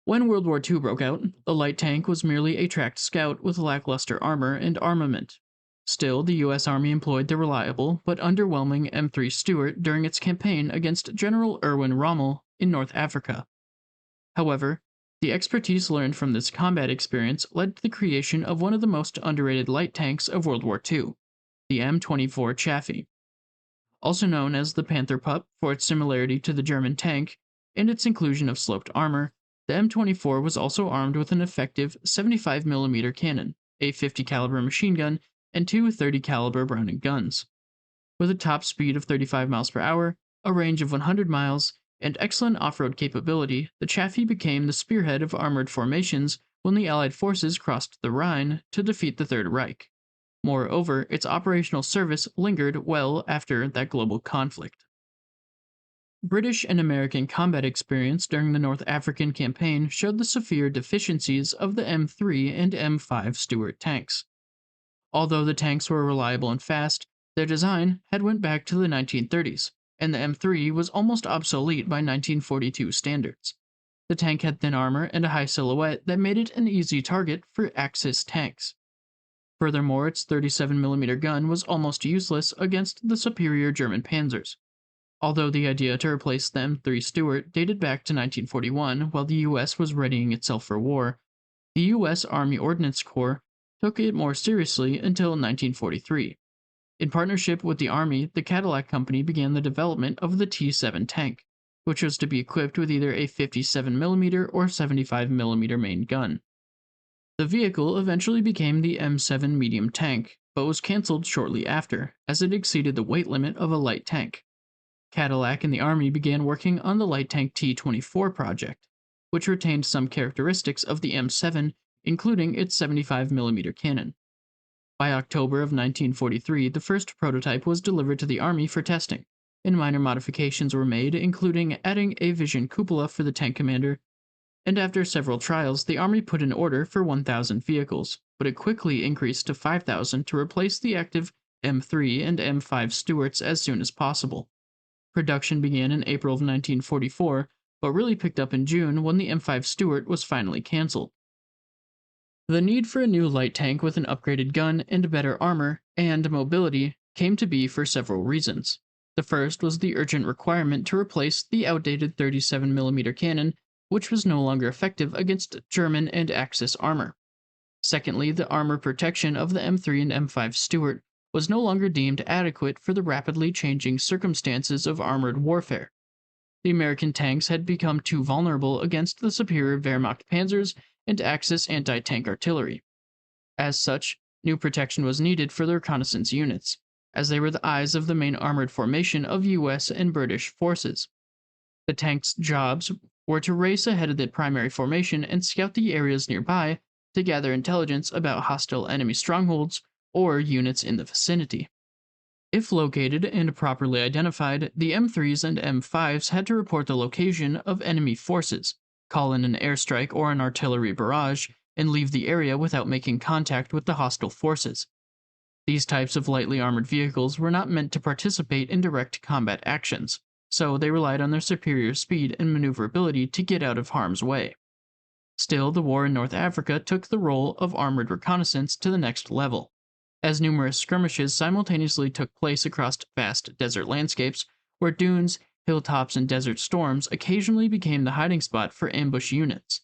When World War II broke out, the light tank was merely a tracked scout with lackluster armor and armament. Still, the US Army employed the reliable but underwhelming M3 Stuart during its campaign against General Erwin Rommel in North Africa. However, the expertise learned from this combat experience led to the creation of one of the most underrated light tanks of World War II, the M24 Chaffee. Also known as the Panther Pup for its similarity to the German tank and its inclusion of sloped armor, the M24 was also armed with an effective 75mm cannon, a 50 caliber machine gun, and two 30 caliber Browning guns. With a top speed of 35 miles per hour, a range of 100 miles, and excellent off-road capability, the Chaffee became the spearhead of armored formations when the Allied forces crossed the Rhine to defeat the Third Reich. Moreover, its operational service lingered well after that global conflict. British and American combat experience during the North African campaign showed the severe deficiencies of the M3 and M5 Stuart tanks. Although the tanks were reliable and fast, their design had went back to the 1930s, and the M3 was almost obsolete by 1942 standards. The tank had thin armor and a high silhouette that made it an easy target for Axis tanks. Furthermore, its 37mm gun was almost useless against the superior German panzers. Although the idea to replace the M3 Stuart dated back to 1941 while the US was readying itself for war, the US Army Ordnance Corps took it more seriously until 1943. In partnership with the Army, the Cadillac Company began the development of the T7 tank, which was to be equipped with either a 57mm or 75mm main gun. The vehicle eventually became the M7 medium tank, but was cancelled shortly after, as it exceeded the weight limit of a light tank. Cadillac and the Army began working on the light tank T24 project, which retained some characteristics of the M7, including its 75mm cannon. By October of 1943, the first prototype was delivered to the Army for testing, and minor modifications were made, including adding a vision cupola for the tank commander, and after several trials, the Army put an order for 1,000 vehicles, but it quickly increased to 5,000 to replace the active M3 and M5 Stuarts as soon as possible. Production began in April of 1944, but really picked up in June when the M5 Stuart was finally cancelled. The need for a new light tank with an upgraded gun and better armor and mobility came to be for several reasons. The first was the urgent requirement to replace the outdated 37mm cannon, which was no longer effective against German and Axis armor. Secondly, the armor protection of the M3 and M5 Stuart was no longer deemed adequate for the rapidly changing circumstances of armored warfare. The American tanks had become too vulnerable against the superior Wehrmacht panzers and Axis anti-tank artillery. As such, new protection was needed for the reconnaissance units, as they were the eyes of the main armored formation of US and British forces. The tanks' jobs were to race ahead of the primary formation and scout the areas nearby to gather intelligence about hostile enemy strongholds or units in the vicinity. If located and properly identified, the M3s and M5s had to report the location of enemy forces, call in an airstrike or an artillery barrage, and leave the area without making contact with the hostile forces. These types of lightly armored vehicles were not meant to participate in direct combat actions, so they relied on their superior speed and maneuverability to get out of harm's way. Still, the war in North Africa took the role of armored reconnaissance to the next level, as numerous skirmishes simultaneously took place across vast desert landscapes where dunes, hilltops, and desert storms occasionally became the hiding spot for ambush units.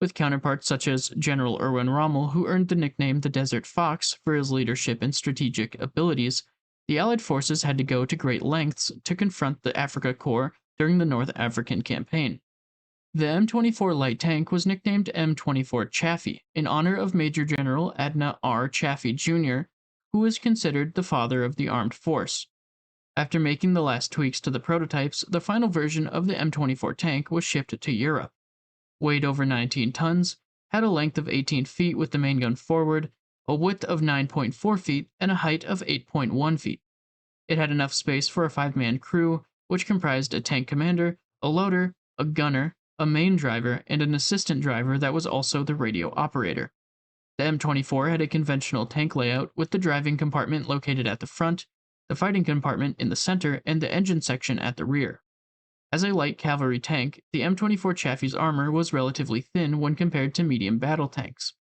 With counterparts such as General Erwin Rommel, who earned the nickname the Desert Fox for his leadership and strategic abilities, the Allied forces had to go to great lengths to confront the Afrika Korps during the North African campaign. The M24 light tank was nicknamed M24 Chaffee in honor of Major General Adna R. Chaffee Jr., who is considered the father of the armed force. After making the last tweaks to the prototypes, the final version of the M24 tank was shipped to Europe. Weighed over 19 tons, had a length of 18 feet with the main gun forward, a width of 9.4 feet, and a height of 8.1 feet. It had enough space for a 5-man crew, which comprised a tank commander, a loader, a gunner, a main driver, and an assistant driver that was also the radio operator. The M24 had a conventional tank layout with the driving compartment located at the front, the fighting compartment in the center, and the engine section at the rear. As a light cavalry tank, the M24 Chaffee's armor was relatively thin when compared to medium battle tanks.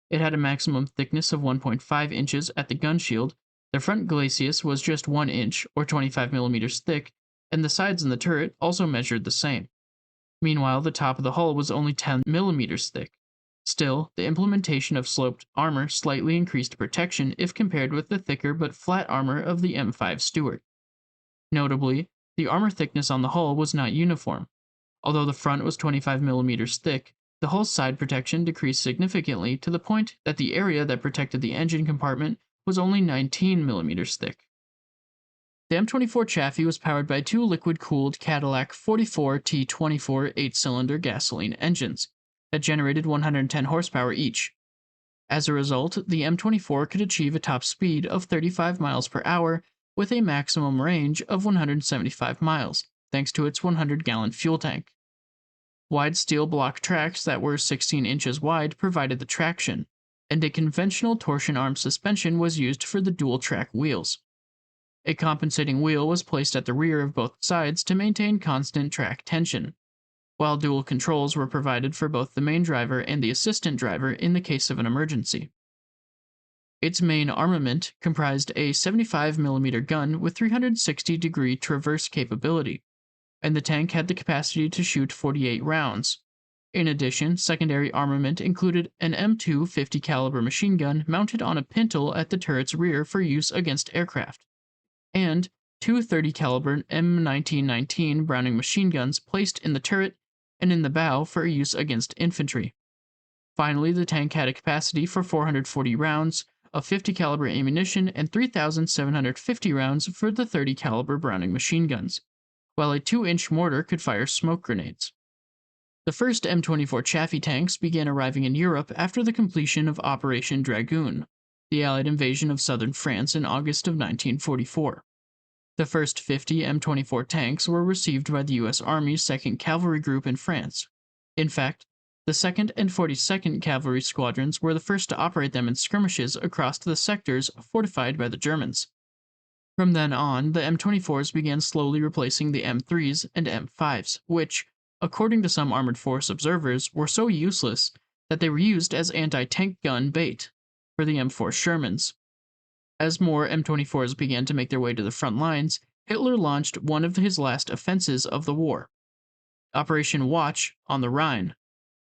It had a maximum thickness of 1.5 inches at the gun shield, the front glacis was just 1 inch, or 25 millimeters thick, and the sides in the turret also measured the same. Meanwhile, the top of the hull was only 10 millimeters thick. Still, the implementation of sloped armor slightly increased protection if compared with the thicker but flat armor of the M5 Stuart. Notably, the armor thickness on the hull was not uniform. Although the front was 25 millimeters thick, the hull's side protection decreased significantly to the point that the area that protected the engine compartment was only 19 millimeters thick. The M24 Chaffee was powered by two liquid-cooled Cadillac 44 T24 8-cylinder gasoline engines that generated 110 horsepower each. As a result, the M24 could achieve a top speed of 35 miles per hour with a maximum range of 175 miles, thanks to its 100-gallon fuel tank. Wide steel block tracks that were 16 inches wide provided the traction, and a conventional torsion arm suspension was used for the dual-track wheels. A compensating wheel was placed at the rear of both sides to maintain constant track tension, while dual controls were provided for both the main driver and the assistant driver in the case of an emergency. Its main armament comprised a 75mm gun with 360-degree traverse capability, and the tank had the capacity to shoot 48 rounds. In addition, secondary armament included an M2 50 caliber machine gun mounted on a pintle at the turret's rear for use against aircraft, and two 30 caliber M1919 Browning machine guns placed in the turret and in the bow for use against infantry. Finally, the tank had a capacity for 440 rounds of 50 caliber ammunition and 3,750 rounds for the 30 caliber Browning machine guns, while a 2-inch mortar could fire smoke grenades. The first M24 Chaffee tanks began arriving in Europe after the completion of Operation Dragoon, the Allied invasion of southern France in August of 1944. The first 50 M24 tanks were received by the U.S. Army's 2nd Cavalry Group in France. In fact, the 2nd and 42nd Cavalry Squadrons were the first to operate them in skirmishes across the sectors fortified by the Germans. From then on, the M24s began slowly replacing the M3s and M5s, which, according to some armored force observers, were so useless that they were used as anti-tank gun bait for the M4 Shermans. As more M24s began to make their way to the front lines, Hitler launched one of his last offensives of the war, Operation Watch on the Rhine,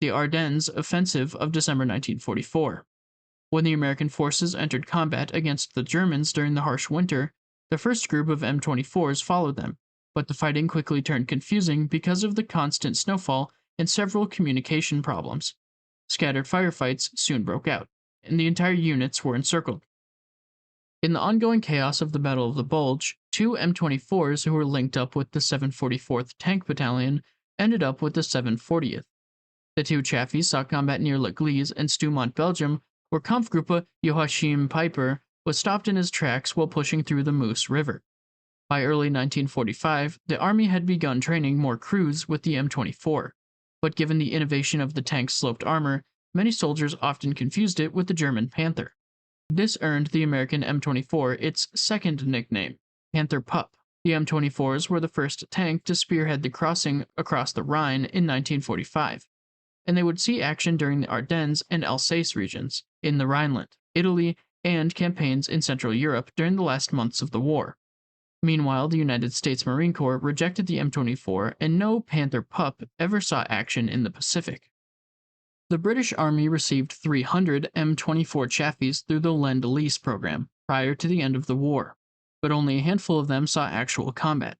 the Ardennes Offensive of December 1944. When the American forces entered combat against the Germans during the harsh winter, the first group of M24s followed them, but the fighting quickly turned confusing because of the constant snowfall and several communication problems. Scattered firefights soon broke out, and the entire units were encircled. In the ongoing chaos of the Battle of the Bulge, two M24s who were linked up with the 744th Tank Battalion ended up with the 740th. The two Chafees saw combat near L'Église and Stoumont, Belgium, where Kampfgruppe Joachim Peiper was stopped in his tracks while pushing through the Moose River. By early 1945, the Army had begun training more crews with the M24, but given the innovation of the tank's sloped armor, many soldiers often confused it with the German Panther. This earned the American M24 its second nickname, Panther Pup. The M24s were the first tank to spearhead the crossing across the Rhine in 1945, and they would see action during the Ardennes and Alsace regions, in the Rhineland, Italy, and campaigns in Central Europe during the last months of the war. Meanwhile, the United States Marine Corps rejected the M24, and no Panther Pup ever saw action in the Pacific. The British Army received 300 M24 Chaffees through the lend-lease program prior to the end of the war, but only a handful of them saw actual combat.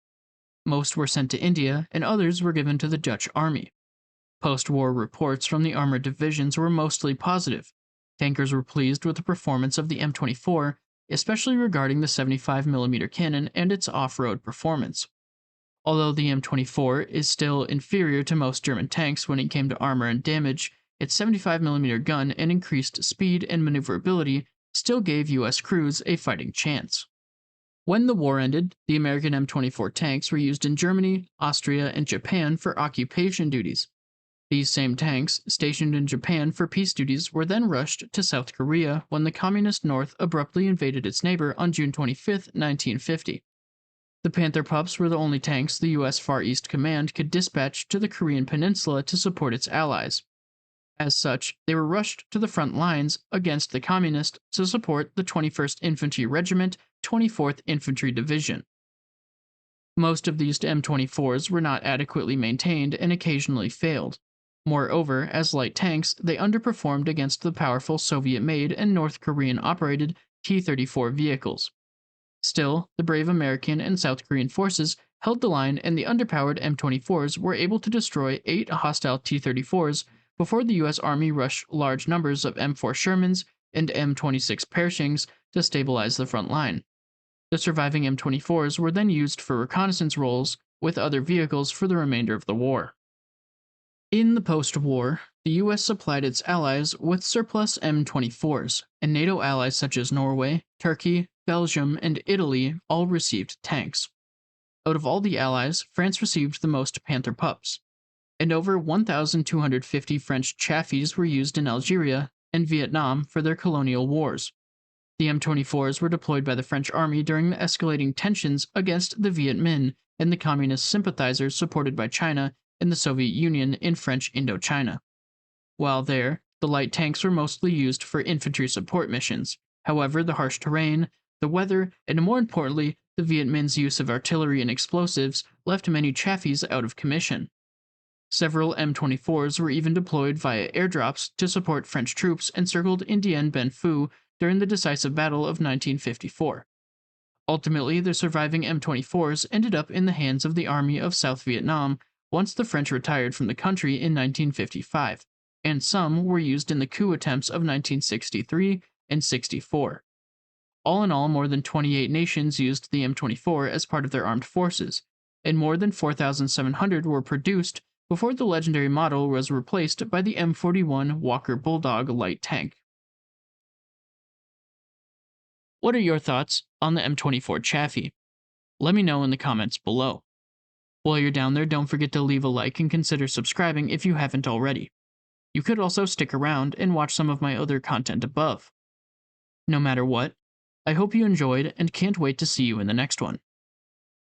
Most were sent to India, and others were given to the Dutch Army. Post-war reports from the armored divisions were mostly positive. Tankers were pleased with the performance of the M24, especially regarding the 75mm cannon and its off-road performance. Although the M24 is still inferior to most German tanks when it came to armor and damage, its 75mm gun and increased speed and maneuverability still gave U.S. crews a fighting chance. When the war ended, the American M24 tanks were used in Germany, Austria, and Japan for occupation duties. These same tanks, stationed in Japan for peace duties, were then rushed to South Korea when the Communist North abruptly invaded its neighbor on June 25, 1950. The Panther Pups were the only tanks the US Far East Command could dispatch to the Korean Peninsula to support its allies. As such, they were rushed to the front lines against the Communists to support the 21st Infantry Regiment, 24th Infantry Division. Most of these M24s were not adequately maintained and occasionally failed. Moreover, as light tanks, they underperformed against the powerful Soviet made and North Korean operated T 34 vehicles. Still, the brave American and South Korean forces held the line, and the underpowered M24s were able to destroy 8 hostile T 34s before the U.S. Army rushed large numbers of M4 Shermans and M26 Pershings to stabilize the front line. The surviving M24s were then used for reconnaissance roles with other vehicles for the remainder of the war. In the post-war, the US supplied its allies with surplus M24s, and NATO allies such as Norway, Turkey, Belgium, and Italy all received tanks. Out of all the allies, France received the most Panther Pups, and over 1,250 French Chaffies were used in Algeria and Vietnam for their colonial wars. The M24s were deployed by the French army during the escalating tensions against the Viet Minh and the communist sympathizers supported by China and the Soviet Union in French Indochina. While there, the light tanks were mostly used for infantry support missions. However, the harsh terrain, the weather, and more importantly, the Viet Minh's use of artillery and explosives left many Chaffies out of commission. Several M24s were even deployed via airdrops to support French troops encircled in Dien Bien Phu during the decisive Battle of 1954. Ultimately, the surviving M24s ended up in the hands of the Army of South Vietnam once the French retired from the country in 1955, and some were used in the coup attempts of 1963 and 64. All in all, more than 28 nations used the M24 as part of their armed forces, and more than 4,700 were produced before the legendary model was replaced by the M41 Walker Bulldog light tank. What are your thoughts on the M24 Chaffee? Let me know in the comments below. While you're down there, don't forget to leave a like and consider subscribing if you haven't already. You could also stick around and watch some of my other content above. No matter what, I hope you enjoyed and can't wait to see you in the next one.